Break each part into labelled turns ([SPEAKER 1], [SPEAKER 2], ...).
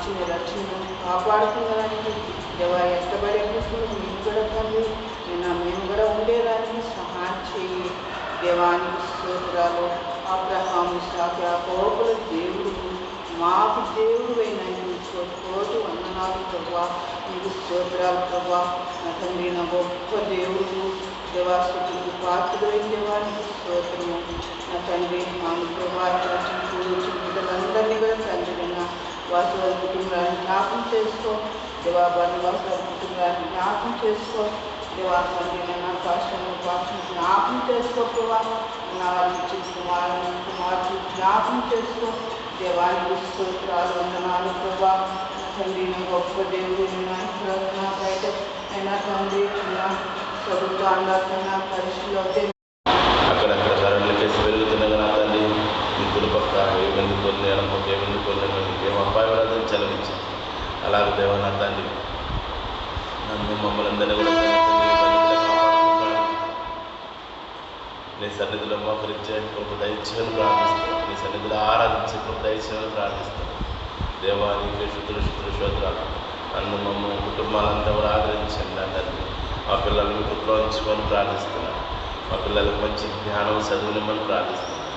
[SPEAKER 1] మార్చిన రక్షణను కాపాడుతున్నదానికి దేవా ఎట్టబడి అనిపిస్తుంది మేము కూడా తండ్రి మేము కూడా ఉండేదానికి సహాయం చేయి. దేవానికి స్తోత్రాలు. అబ్రహాము ఇస్సాకు యాకోబుల దేవుడు మాకు దేవుడు అయిన కోటి వందనాలు ప్రభా. నీకు స్తోత్రాలు ప్రభా. నా తండ్రి నా గొప్ప దేవుడు దేవాస్తులకు పాత్రుడైన దేవానికి స్తోత్రము. నా తండ్రి మాను ప్రభా బిడ్డలందరినీ కూడా తండ్రి వారి కుటుంబాన్ని జ్ఞాపం చేసుకో. దేవా వారి కుటుంబాన్ని జ్ఞాపం చేసుకో. దేవా తండ్రి నా పాఠశాలను జ్ఞాపం చేసుకో ప్రభా. నా వారికి కుమార్తె జ్ఞాపం చేసుకో. దేవానికి స్తోత్రాలు వందనాలు ప్రభా. తండ్రి నా గొప్ప దేవుడు నా బయట అయినా తండ్రి ప్రభుత్వాల్లో కన్నా పరిస్థితులు
[SPEAKER 2] అక్కడక్కడ కరెంట్లు కేసు పెరుగుతున్నగా నా తండ్రి మీ కుడి పక్క ఏమెందుకు కొన్ని ఎడపక్క ఏమెందుకు కొన్ని ఏం అపాయం చలవించి అలాగే దేవ నా తండ్రి నన్ను మమ్మల్ని అందరినీ కూడా నీ సన్నిధిలో మోకరించే కృప దయచేయని ప్రార్థిస్తాను. నీ సన్నిధిలో ఆరాధించే కృప దయచేయని ప్రార్థిస్తాను. దేవానికి శుద్రుషోద్రాలు నన్ను మమ్మల్ని కుటుంబాలంతా కూడా ఆదరించండి. నా తండ్రి మా పిల్లల్ని మీ కృపలో ఉంచుకొని ప్రార్థిస్తున్నాను. మా పిల్లలకు మంచి జ్ఞానం చదువునిమ్మని ప్రార్థిస్తున్నాను.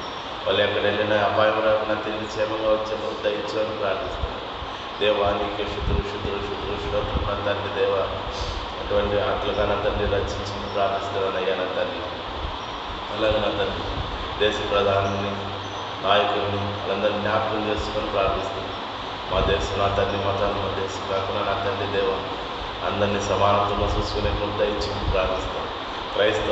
[SPEAKER 2] వాళ్ళు ఎక్కడ వెళ్ళినా అపాయం రాకుండా తిరిగి క్షేమంగా వచ్చే కృప దయచేయని ప్రార్థిస్తున్నాను. దేవానికి శుద్రుషోద్రం నా తండ్రి దేవ అటువంటి ఆటలుగా నా తండ్రి రక్షించమని ప్రార్థిస్తున్నాను. అయ్యా నా తండ్రి అలాగే నా తండ్రి దేశ ప్రధాని నాయకుల్ని వాళ్ళందరినీ జ్ఞాపకం చేసుకొని ప్రార్థిస్తున్నాను. మా దేశం నా తండ్రి మతాలు మా దేశం కాకుండా నా తండ్రి దేవ అందరినీ సమానత్వంలో చూసుకునే కృప ఇచ్చి ప్రార్థిస్తాను. క్రైస్తవ